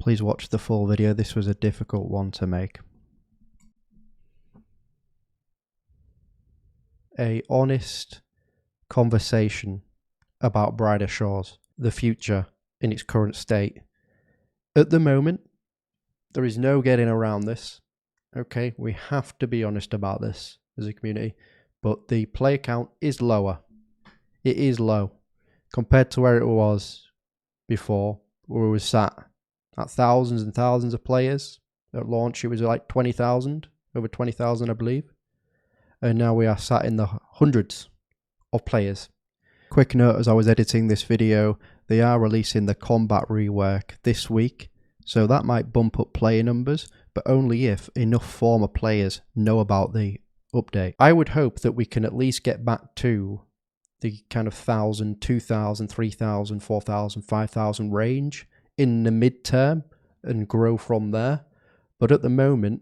Please watch the full video. This was a difficult one to make. A honest conversation about Brighter Shores, the future in its current state. At the moment, there is no getting around this. Okay, we have to be honest about this as a community, but the player count is lower. It is low compared to where it was before, where we were sat at thousands and thousands of players. At launch, it was like 20,000, over 20,000, I believe. And now we are sat in the hundreds of players. Quick note, as I was editing this video, they are releasing the combat rework this week, so that might bump up player numbers, but only if enough former players know about the update. I would hope that we can at least get back to the kind of 1,000, 2,000, 3,000, 4,000, 5,000 range in the mid-term and grow from there. But at the moment,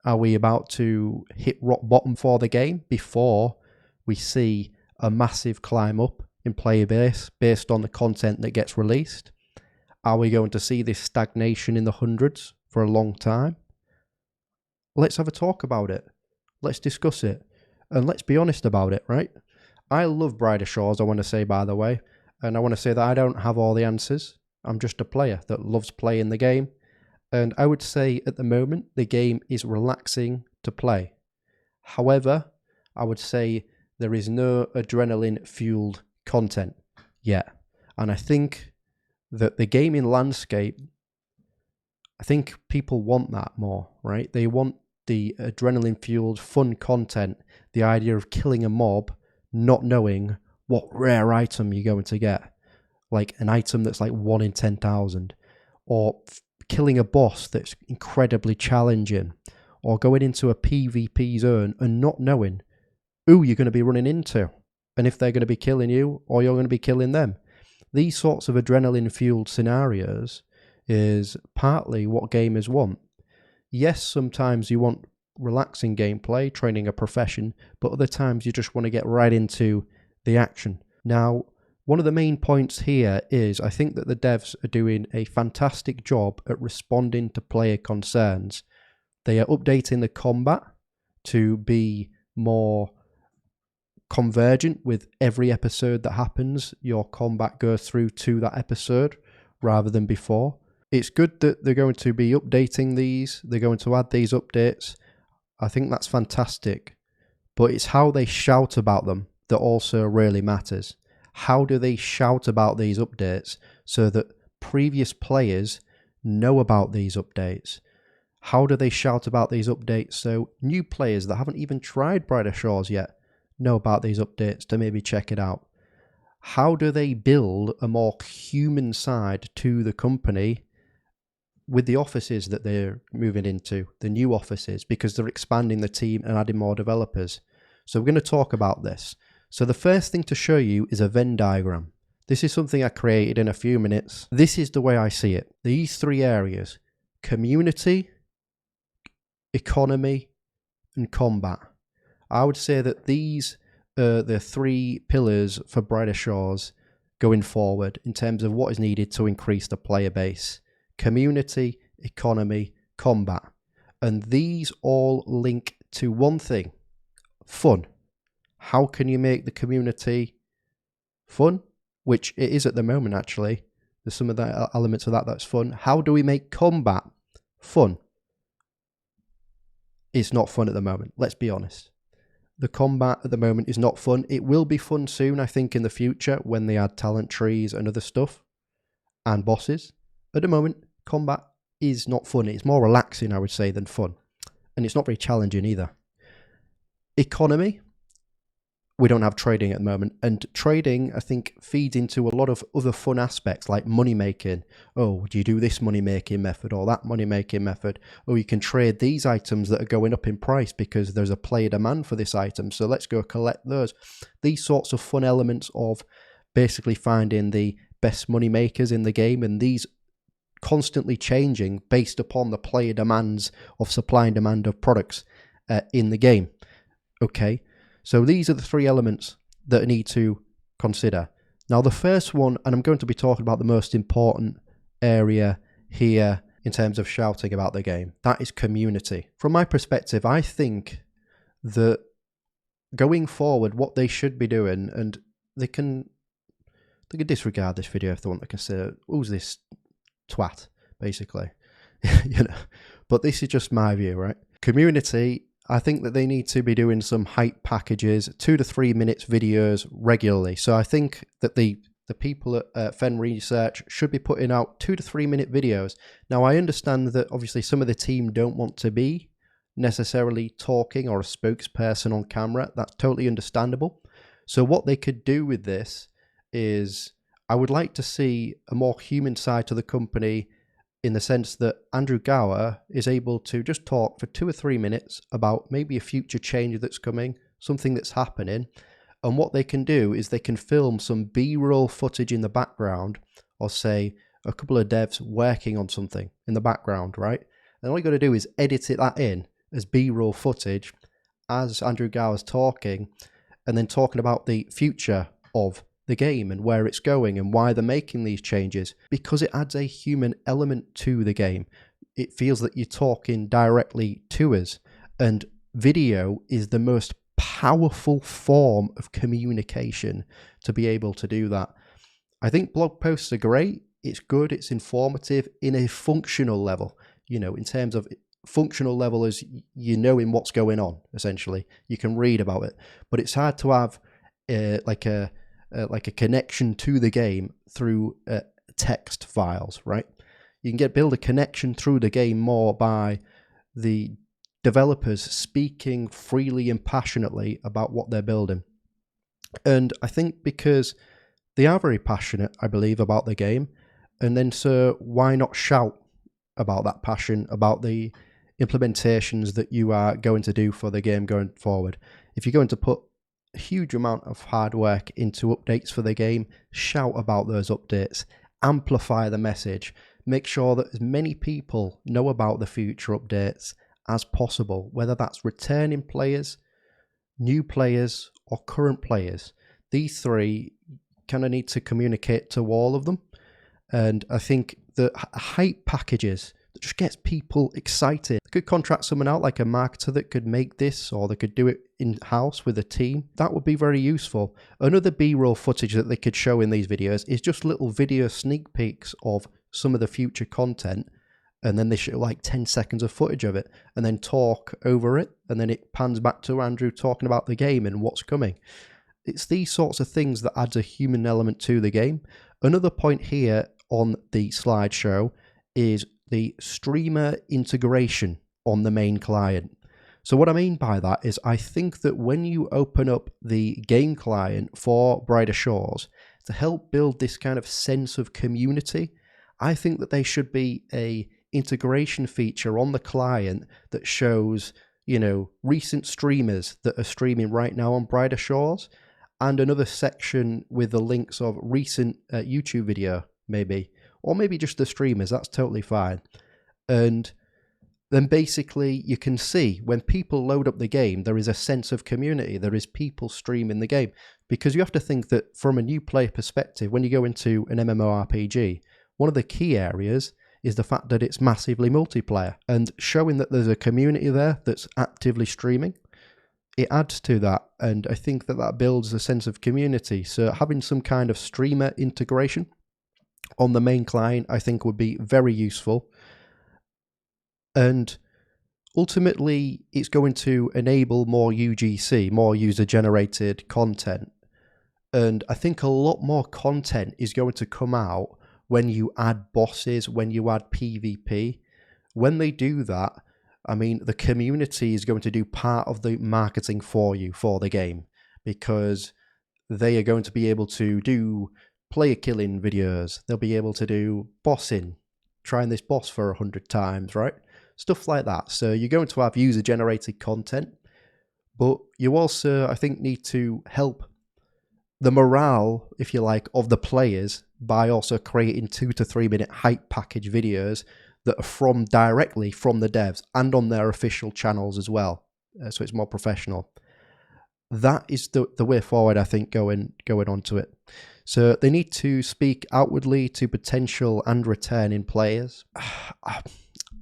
are we about to hit rock bottom for the game before we see a massive climb up in player base based on the content that gets released? Are we going to see this stagnation in the hundreds for a long time? Let's have a talk about it. Let's discuss it. And let's be honest about it, right? I love Brighter Shores, I want to say, by the way. And I want to say that I don't have all the answers. I'm just a player that loves playing the game. And I would say at the moment, the game is relaxing to play. However, I would say there is no adrenaline-fueled content yet. And I think that the gaming landscape, I think people want that more, right? They want the adrenaline-fueled fun content, the idea of killing a mob, not knowing what rare item you're going to get. Like an item that's like 1 in 10,000. Or killing a boss that's incredibly challenging. Or going into a PvP zone and not knowing who you're going to be running into. And if they're going to be killing you or you're going to be killing them. These sorts of adrenaline-fueled scenarios is partly what gamers want. Yes, sometimes you want relaxing gameplay, training a profession, but other times you just want to get right into the action. Now, one of the main points here is I think that the devs are doing a fantastic job at responding to player concerns. They are updating the combat to be more convergent with every episode that happens. Your combat goes through to that episode rather than before. It's good that they're going to be updating these. They're going to add these updates. I think that's fantastic. But it's how they shout about them that also really matters. How do they shout about these updates so that previous players know about these updates? How do they shout about these updates so new players that haven't even tried Brighter Shores yet know about these updates to maybe check it out? How do they build a more human side to the company with the offices that they're moving into, the new offices, because they're expanding the team and adding more developers? So we're going to talk about this. So the first thing to show you is a Venn diagram. This is something I created in a few minutes. This is the way I see it. These three areas: community, economy, and combat. I would say that these are the three pillars for Brighter Shores going forward in terms of what is needed to increase the player base. Community, economy, combat. And these all link to one thing: fun. How can you make the community fun? Which it is at the moment, actually. There's some of the elements of that that's fun. How do we make combat fun? It's not fun at the moment, let's be honest. The combat at the moment is not fun. It will be fun soon, I think, in the future when they add talent trees and other stuff and bosses. At the moment, combat is not fun. It's more relaxing, I would say, than fun. And it's not very challenging either. Economy. We don't have trading at the moment. And trading, I think, feeds into a lot of other fun aspects like money making. Oh, do you do this money making method or that money making method? Oh, you can trade these items that are going up in price because there's a player demand for this item. So let's go collect those. These sorts of fun elements of basically finding the best money makers in the game, and these constantly changing based upon the player demands of supply and demand of products in the game. Okay. So these are the three elements that I need to consider. Now the first one, and I'm going to be talking about the most important area here in terms of shouting about the game. That is community. From my perspective, I think that going forward, what they should be doing, and they can disregard this video if they want. They can say, "Who's this twat?" Basically, you know. But this is just my view, right? Community. I think that they need to be doing some hype packages, 2 to 3 minutes videos regularly. So I think that the people at Fen Research should be putting out 2 to 3 minute videos. Now, I understand that obviously some of the team don't want to be necessarily talking or a spokesperson on camera. That's totally understandable. So what they could do with this is, I would like to see a more human side to the company, in the sense that Andrew Gower is able to just talk for 2 or 3 minutes about maybe a future change that's coming, something that's happening. And what they can do is they can film some B-roll footage in the background, or say a couple of devs working on something in the background, right? And all you got to do is edit that in as B-roll footage as Andrew Gower's talking, and then talking about the future of the game and where it's going and why they're making these changes, because it adds a human element to the game. It feels that you're talking directly to us, and video is the most powerful form of communication to be able to do that. I think blog posts are great. It's good. It's informative in a functional level, you know, in terms of functional level as you know in what's going on, essentially. You can read about it, but it's hard to have like a connection to the game through text files, right? You can build a connection through the game more by the developers speaking freely and passionately about what they're building. And I think because they are very passionate, I believe, about the game, and then so why not shout about that passion, about the implementations that you are going to do for the game going forward. If you're going to put a huge amount of hard work into updates for the game, shout about those updates, amplify the message, make sure that as many people know about the future updates as possible, whether that's returning players, new players, or current players. These three kind of need to communicate to all of them. And I think the hype packages that just gets people excited. They could contract someone out, like a marketer, that could make this, or they could do it in-house with a team. That would be very useful. Another B-roll footage that they could show in these videos is just little video sneak peeks of some of the future content, and then they show like 10 seconds of footage of it, and then talk over it, and then it pans back to Andrew talking about the game and what's coming. It's these sorts of things that adds a human element to the game. Another point here on the slideshow is the streamer integration on the main client. So what I mean by that is, I think that when you open up the game client for Brighter Shores to help build this kind of sense of community, I think that there should be a integration feature on the client that shows, you know, recent streamers that are streaming right now on Brighter Shores, and another section with the links of recent YouTube video, maybe, or maybe just the streamers. That's totally fine. And then basically you can see when people load up the game, there is a sense of community. There is people streaming the game, because you have to think that from a new player perspective, when you go into an MMORPG, one of the key areas is the fact that it's massively multiplayer, and showing that there's a community there that's actively streaming, it adds to that. And I think that that builds a sense of community. So having some kind of streamer integration on the main client, I think, would be very useful. And ultimately, it's going to enable more UGC, more user-generated content. And I think a lot more content is going to come out when you add bosses, when you add PvP. When they do that, I mean, the community is going to do part of the marketing for you for the game, because they are going to be able to do player killing videos. They'll be able to do bossing, trying this boss for 100 times, right? Stuff like that. So you're going to have user-generated content, but you also, I think, need to help the morale, if you like, of the players by also creating 2 to 3 minute hype package videos that are directly from the devs and on their official channels as well. So it's more professional. That is the way forward, I think, going on to it. So they need to speak outwardly to potential and returning players.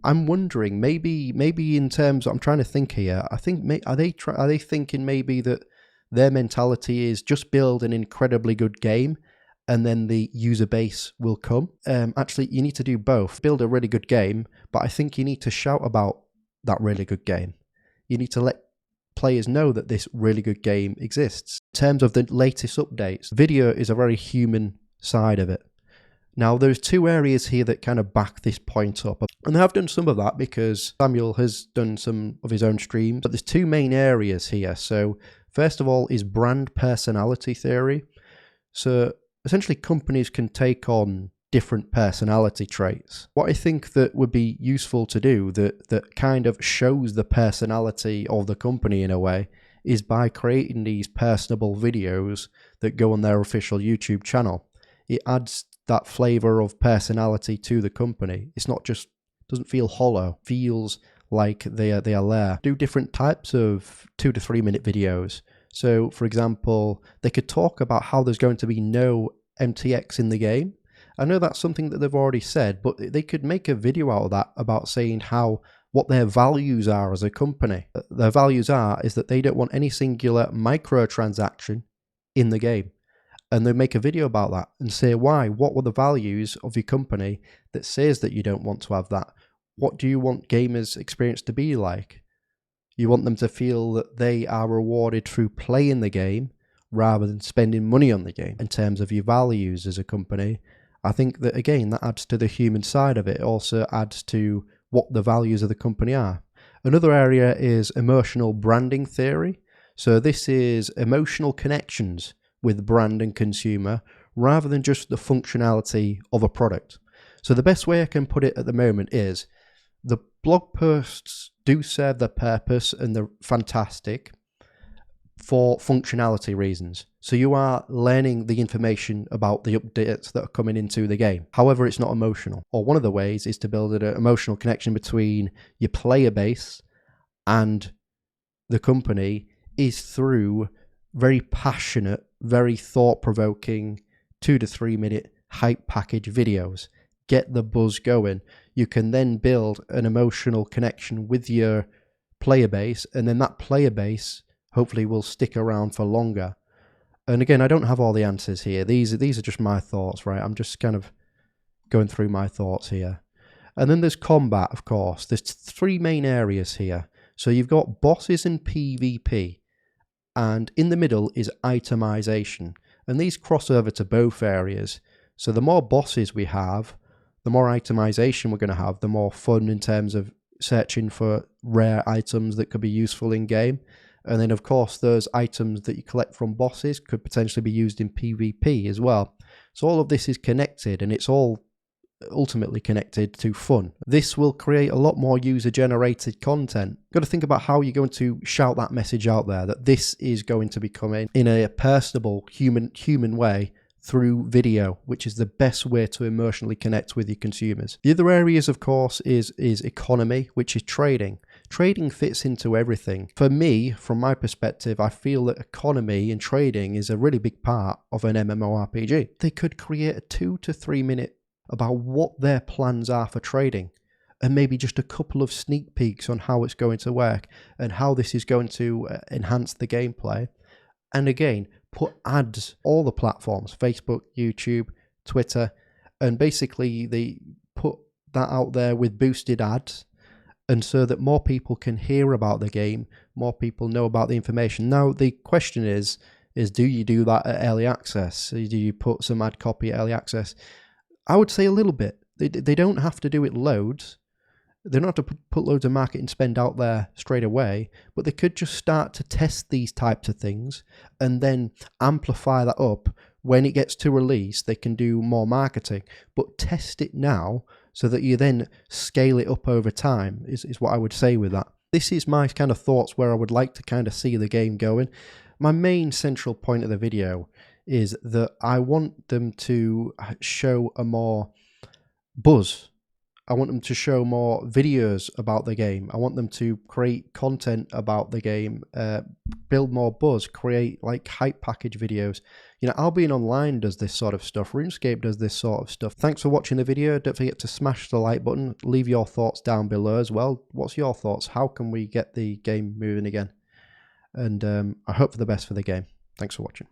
I'm wondering, maybe in terms, I'm trying to think here. I think are they thinking maybe that their mentality is just build an incredibly good game, and then the user base will come. Actually, you need to do both. Build a really good game, but I think you need to shout about that really good game. You need to let players know that this really good game exists. In terms of the latest updates, video is a very human side of it. Now, there's two areas here that kind of back this point up. And I've done some of that because Samuel has done some of his own streams. But there's two main areas here. So first of all is brand personality theory. So essentially companies can take on different personality traits. What I think that would be useful to do that kind of shows the personality of the company in a way is by creating these personable videos that go on their official YouTube channel. It adds that flavor of personality to the company. It's not just, doesn't feel hollow, feels like they are there. Do different types of 2 to 3 minute videos. So for example, they could talk about how there's going to be no MTX in the game. I know that's something that they've already said, but they could make a video out of that about saying what their values are as a company. Their values is that they don't want any singular microtransaction in the game. And they make a video about that and say why. What were the values of your company that says that you don't want to have that? What do you want gamers' experience to be like? You want them to feel that they are rewarded through playing the game rather than spending money on the game. In terms of your values as a company, I think that, again, that adds to the human side of it. It also adds to what the values of the company are. Another area is emotional branding theory. So this is emotional connections with brand and consumer rather than just the functionality of a product. So the best way I can put it at the moment is the blog posts do serve their purpose and they're fantastic for functionality reasons. So you are learning the information about the updates that are coming into the game. However, it's not emotional. Or one of the ways is to build an emotional connection between your player base and the company is through very passionate, very thought-provoking 2 to 3 minute hype package videos. Get the buzz going. You can then build an emotional connection with your player base, and then that player base hopefully will stick around for longer. And again, I don't have all the answers here. These are just my thoughts, right? I'm just kind of going through my thoughts here. And then there's combat, of course. There's 3 main areas here. So you've got bosses and PvP. And in the middle is itemization. And these cross over to both areas. So the more bosses we have, the more itemization we're going to have, the more fun in terms of searching for rare items that could be useful in game. And then, of course, those items that you collect from bosses could potentially be used in PvP as well. So all of this is connected, and it's all ultimately connected to fun. This will create a lot more user-generated content. You've got to think about how you're going to shout that message out there, that this is going to be coming in a personable, human way through video, which is the best way to emotionally connect with your consumers. The other areas, of course, is economy, which is trading. Trading fits into everything. For me, from my perspective, I feel that economy and trading is a really big part of an MMORPG. They could create a 2 to 3 minute about what their plans are for trading, and maybe just a couple of sneak peeks on how it's going to work and how this is going to enhance the gameplay. And again, put ads, all the platforms, Facebook, YouTube, Twitter, and basically they put that out there with boosted ads, and so that more people can hear about the game, more people know about the information. Now, the question is do you do that at early access? Do you put some ad copy at early access? I would say a little bit. They don't have to do it loads. They don't have to put loads of marketing spend out there straight away, but they could just start to test these types of things and then amplify that up. When it gets to release, they can do more marketing, but test it now so that you then scale it up over time is what I would say with that. This is my kind of thoughts where I would like to kind of see the game going. My main central point of the video is that I want them to show a more buzz I want them to show more videos about the game. I want them to create content about the game, build more buzz, create like hype package videos. You know, Albion Online does this sort of stuff. RuneScape does this sort of stuff. Thanks for watching the video. Don't forget to smash the like button. Leave your thoughts down below as well. What's your thoughts? How can we get the game moving again? And I hope for the best for the game. Thanks for watching.